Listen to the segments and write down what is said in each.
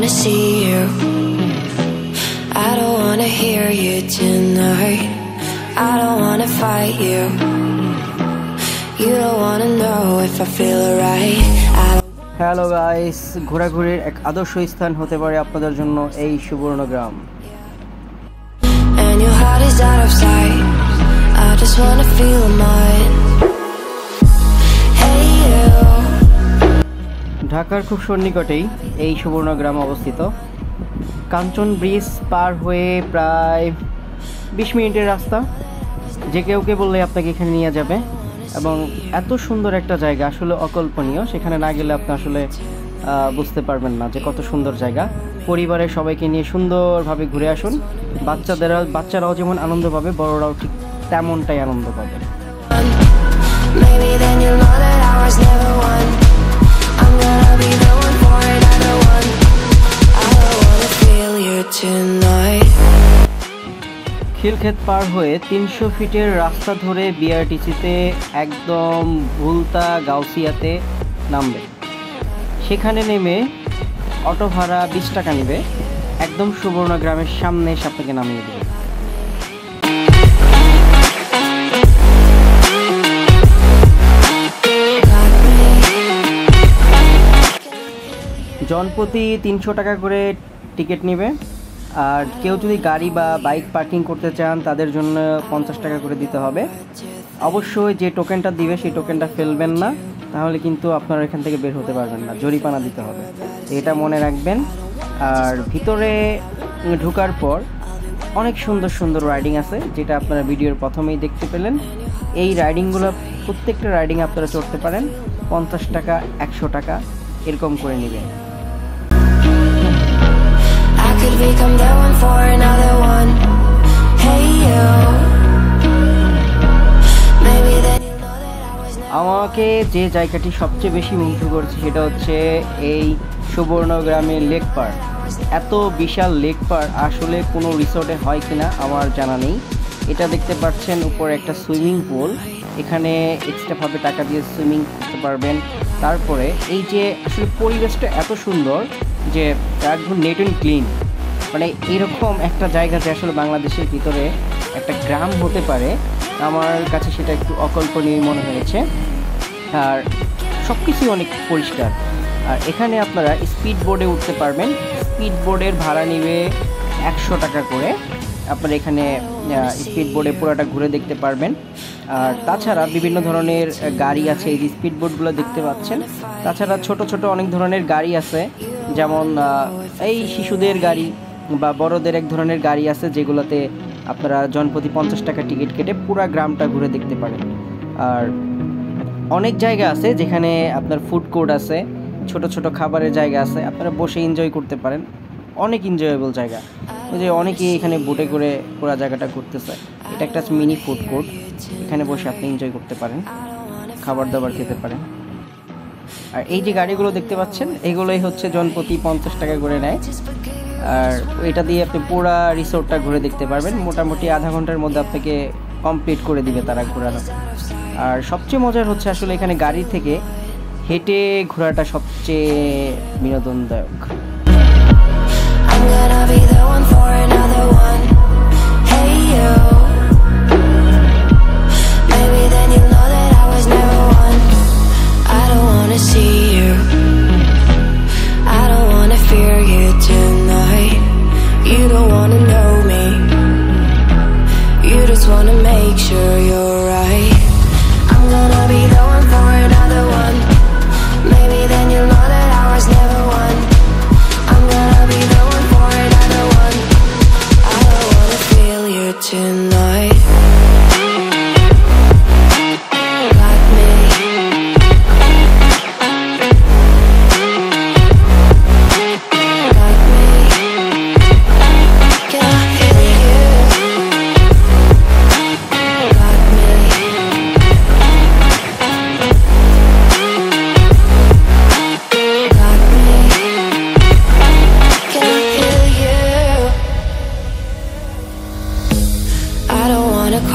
wanna see you. I don't wanna hear you tonight. I don't wanna fight you. You don't wanna know if I feel alright. Hello guys, ঘোরাঘুরির এক আদর্শ স্থান হতে পারে আপনাদের জন্য এই Subarnagram. And your heart is out of sight. I just wanna feel mine. Hey you. ঢাকার খুব সন্নিকটেই এই সুবর্ণগ্রাম অবস্থিত। কাঞ্চন ব্রিজ পার হয়ে প্রায় 20 মিনিটের রাস্তা। যে কেউকে বললে আপনাকে এখানে নিয়ে যাবে এবং এত সুন্দর একটা জায়গা, আসলে অকল্পনীয়। সেখানে না গেলে আপনি আসলে বুঝতে পারবেন না যে কত সুন্দর জায়গা। পরিবারের সবাইকে নিয়ে সুন্দরভাবে ঘুরে আসুন। বাচ্চারাও যেমন আনন্দ পাবে, বড়রাও ঠিক তেমনটাই আনন্দ পাবে। খিলক্ষেত পার হয়ে 300 ফিটের রাস্তা ধরে বিআরটিসিতে একদম ভুলতা গাউসিয়াতে নামবে। সেখানে নেমে অটো ভাড়া 20 টাকা নেবে। একদম সুবর্ণগ্রামের সামনে এসে আপনাকে নামিয়ে দেবে। জনপ্রতি 300 টাকা করে টিকিট নেবে। আর কেউ যদি গাড়ি বা বাইক পার্কিং করতে চান তাদের জন্য 50 টাকা করে দিতে হবে। অবশ্যই যে টোকেনটা দিবে সেই টোকেনটা ফেলবেন না, তাহলে কিন্তু আপনারা এখান থেকে বের হতে পারবেন না, জরিমানা দিতে হবে, এটা মনে রাখবেন। আর ভিতরে ঢোকার পর অনেক সুন্দর সুন্দর রাইডিং আছে, যেটা আপনারা ভিডিওর প্রথমেই দেখতে পেলেন। এই রাইডিংগুলো প্রত্যেকটা রাইডিং আপনারা চড়তে পারেন। 50 টাকা, 100 টাকা এরকম করে নেবেন। আমাকে যে জায়গাটি সবচেয়ে বেশি মুগ্ধ করেছে সেটা হচ্ছে এই সুবর্ণগ্রামের লেক পার্ক। এত বিশাল লেক পার্ক আসলে কোনো রিসোর্টে হয় কিনা আমার জানা নেই। এটা দেখতে পাচ্ছেন উপরে একটা সুইমিং পুল, এখানে এক্সট্রাভাবে টাকা দিয়ে সুইমিং করতে পারবেন। তারপরে এই যে আসলে পরিবেশটা এত সুন্দর যে একদম নেট অ্যান্ড ক্লিন, মানে এরকম একটা জায়গা যে আসলে বাংলাদেশের ভিতরে একটা গ্রাম হতে পারে, আমার কাছে সেটা একটু অকল্পনীয় মনে হয়েছে। আর সব কিছুই অনেক পরিষ্কার। আর এখানে আপনারা স্পিড বোর্ডে উঠতে পারবেন। স্পিড বোর্ডের ভাড়া নেবে 100 টাকা করে। আপনারা এখানে স্পিড বোর্ডে পুরোটা ঘুরে দেখতে পারবেন। আর তাছাড়া বিভিন্ন ধরনের গাড়ি আছে, এই যে স্পিড বোর্ডগুলো দেখতে পাচ্ছেন। তাছাড়া ছোট ছোট অনেক ধরনের গাড়ি আছে, যেমন এই শিশুদের গাড়ি বা বড়দের এক ধরনের গাড়ি আছে, যেগুলোতে আপনারা জনপ্রতি 50 টাকা টিকিট কেটে পুরা গ্রামটা ঘুরে দেখতে পারেন। আর অনেক জায়গা আছে যেখানে আপনার ফুড কোর্ট আছে, ছোট ছোট খাবারের জায়গা আছে, আপনারা বসে এনজয় করতে পারেন। অনেক এনজয়েবল জায়গা। ওই যে অনেকেই এখানে বোটে করে পুরা জায়গাটা ঘুরতেছে। এটা একটা মিনি ফুড কোর্ট, এখানে বসে আপনি এনজয় করতে পারেন, খাবার দাবার খেতে পারেন। আর এই যে গাড়িগুলো দেখতে পাচ্ছেন, এগুলোই হচ্ছে জনপ্রতি 50 টাকা করে নেয়। আর এটা দিয়ে আপনি পুরা রিসোর্টটা ঘুরে দেখতে পারবেন। মোটামুটি আধা ঘন্টার মধ্যে আপনাকে কমপ্লিট করে দিবে তারা ঘোরানো। আর সবচেয়ে মজার হচ্ছে আসলে এখানে গাড়ি থেকে হেঁটে ঘোরাটা সবচেয়ে বিনোদনদায়ক। Wanna make sure you're right. I'm gonna be the one for another one. Maybe then you'll know that I was never one. I'm gonna be the one for another one. I don't wanna feel you tonight. Got me. Got me. Can I feel you?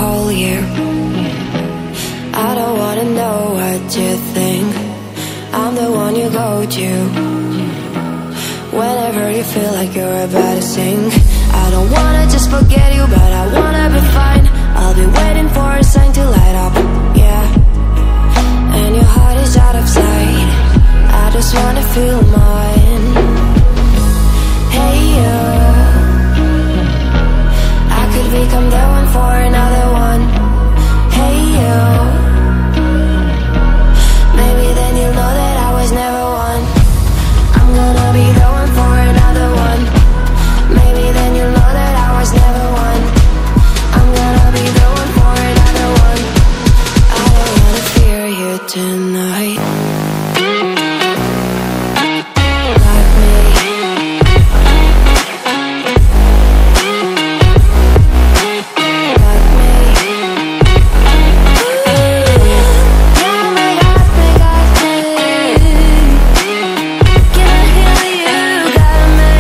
Call you. I don't wanna know what you think. I'm the one you go to Whenever you feel like you're about to sink, I don't wanna just forget you, but I wanna be fine. I'll be waiting for a sign to light up, yeah. And your heart is out of sight, I just wanna feel mine. Hey you, I could become the one for another one. Hey you, maybe then you'll know that I was never one. I'm gonna be the one for another one. Maybe then you'll know that I was never one. I'm gonna be the one for another one. I don't wanna fear you tonight. Like me. Like me. You make us can't heal you, got me.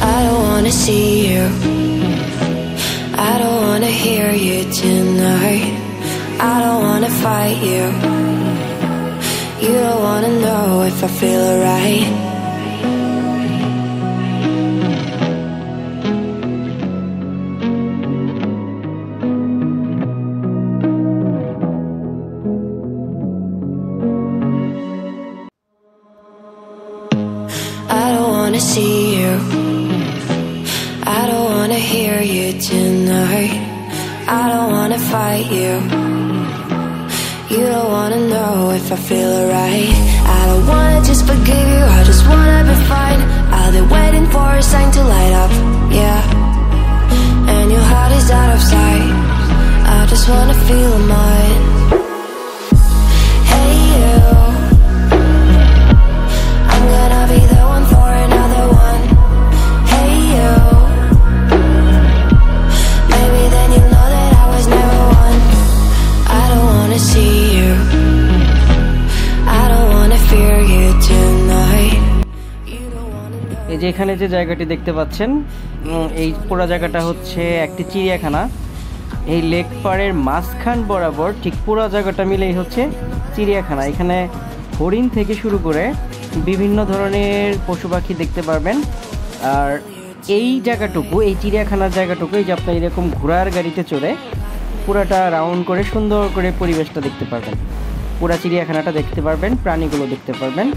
I don't wanna see you, I don't wanna hear you tonight. I don't wanna fight you, you don't wanna know if I feel alright. I don't wanna see you, I don't wanna hear you tonight. I don't wanna fight you, you don't wanna know if I feel alright. I don't wanna just forgive you, I just wanna be fine. I'll be waiting for a sign to light up, yeah. And your heart is out of sight, I just wanna feel mine. Hey you, I'm gonna be the one for another one. Hey you, maybe then you'll know that I was never one. I don't wanna see you, I don't wanna fear you tonight. You don't wanna know. এই যে এখানে যে জায়গাটি দেখতে পাচ্ছেন, এই পুরো জায়গাটা হচ্ছে একটি চিড়িয়াখানা। এই লেক পাড়ের মাঝখান বরাবর ঠিক পুরো জায়গাটা মিলেই হচ্ছে চিড়িয়াখানা। এখানে হরিণ থেকে শুরু করে বিভিন্ন ধরনের পশু পাখি দেখতে পারবেন। আর এই জায়গাটুকু, এই চিড়িয়াখানার জায়গাটুকু, এই যে আপনি এরকম ঘোড়ার গাড়িতে চড়ে পুরাটা রাউন্ড করে সুন্দর করে পরিবেশটা দেখতে পারবেন, পুরা চিড়িয়াখানাটা দেখতে পারবেন, প্রাণীগুলো দেখতে পারবেন।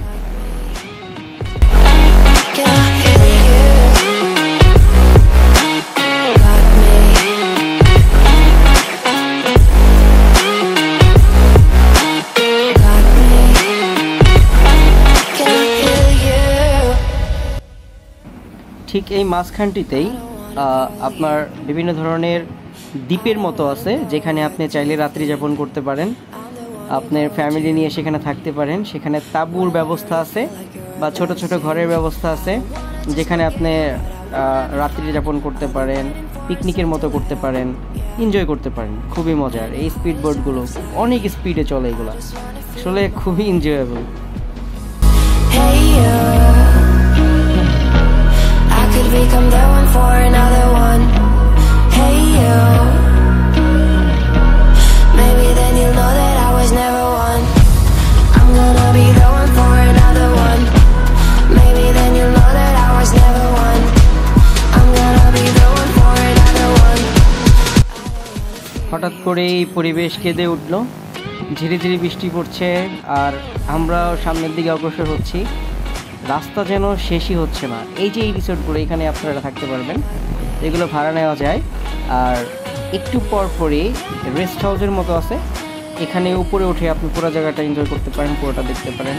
Can I hear you? Like me. Like me. Can I hear you? ঠিক এই মাঝখানটিতেই আপনার বিভিন্ন ধরনের দ্বীপের মতো আছে, যেখানে আপনি চাইলে রাত্রি যাপন করতে পারেন, আপনার ফ্যামিলি নিয়ে সেখানে থাকতে পারেন। সেখানে তাঁবুর ব্যবস্থা আছে বা ছোট ছোট ঘরের ব্যবস্থা আছে, যেখানে আপনি রাত্রি যাপন করতে পারেন, পিকনিকের মতো করতে পারেন, এনজয় করতে পারেন। খুবই মজার। এই স্পিড বোটগুলো অনেক স্পিডে চলে, এগুলো আসলে খুবই enjoyable. Hey you, I could become the one for another one. Hey you, maybe then you'll know that I was never one. I'm gonna be the one for another one. Maybe then you'll know that I was never one. I'm gonna be the one for another one. হঠাৎ করে এই পরিবেশ কেঁদে উঠল, ঝিরি ঝিরি বৃষ্টি পড়ছে আর আমরাও সামনের দিকে অগ্রসর হচ্ছি। রাস্তা যেন শেষই হচ্ছে না। এই যে এই রিসোর্টগুলো, এখানে আপনারা থাকতে পারবেন, এগুলো ভাড়া নেওয়া যায়। আর একটু পর পরে রেস্ট হাউসের মতো আছে, এখানে উপরে উঠে আপনি পুরো জায়গাটা এনজয় করতে পারেন, পুরোটা দেখতে পারেন।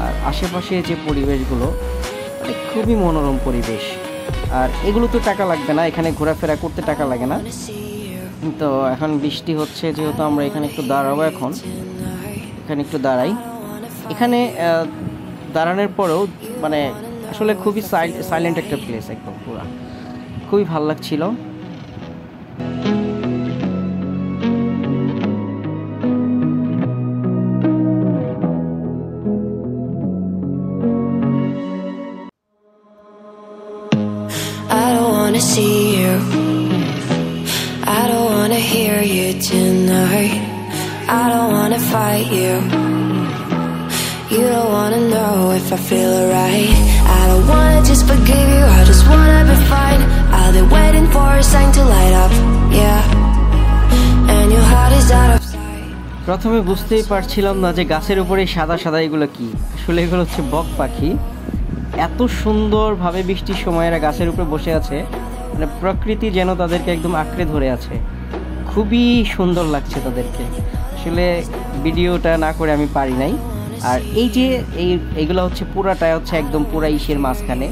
আর আশেপাশে যে পরিবেশগুলো মানে খুবই মনোরম পরিবেশ। আর এগুলো তো টাকা লাগবে না, এখানে ঘোরাফেরা করতে টাকা লাগে না। তো এখন বৃষ্টি হচ্ছে যেহেতু আমরা এখানে একটু দাঁড়াবো, এখন এখানে একটু দাঁড়াই। এখানে দাঁড়ানোর পরেও মানে আসলে খুবই সাইলেন্ট একটা প্লেস, একদম পুরা খুবই ভালো লাগছিল। I don't wanna see you, I don't wanna hear you tonight. I don't wanna fight you. You don't wanna know if I feel alright. I don't wanna just forgive you, I just wanna be fine. I'll be waiting for a sign to light up, yeah. And your heart is out of sight. প্রথমে বুঝতেই পারছিলাম না যে গাছের উপরে সাদা সাদা এগুলো কি। আসলে এগুলো হচ্ছে বক পাখি। এত সুন্দরভাবে বৃষ্টির সময় এরা গাছের উপরে বসে আছে, মানে প্রকৃতি যেন তাদেরকে একদম আঁকড়ে ধরে আছে। খুবই সুন্দর লাগছে তাদেরকে। আসলে ভিডিওটা না করে আমি পারি নাই। আর এই যে এইগুলো হচ্ছে পুরাটাই হচ্ছে একদম পুরা ইসের মাঝখানে,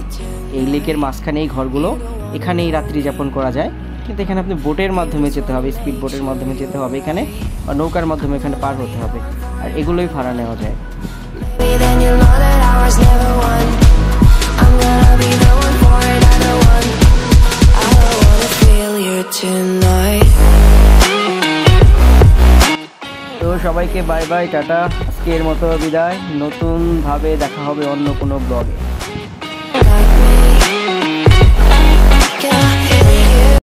এই লেকের মাঝখানে এই ঘরগুলো, এখানেই রাত্রি যাপন করা যায়। কিন্তু এখানে আপনি বোটের মাধ্যমে যেতে হবে, স্পিড বোটের মাধ্যমে যেতে হবে এখানে, বা নৌকার মাধ্যমে এখানে পার হতে হবে। আর এগুলোই ভাড়া নেওয়া যায়। Then you know that ours never won. I'm gonna be the one for another one. I don't wanna feel you tonight. তো সবাইকে বাই বাই, টাটা, আজকের মতো বিদায়। নতুনভাবে দেখা হবে অন্য কোনো ব্লগে।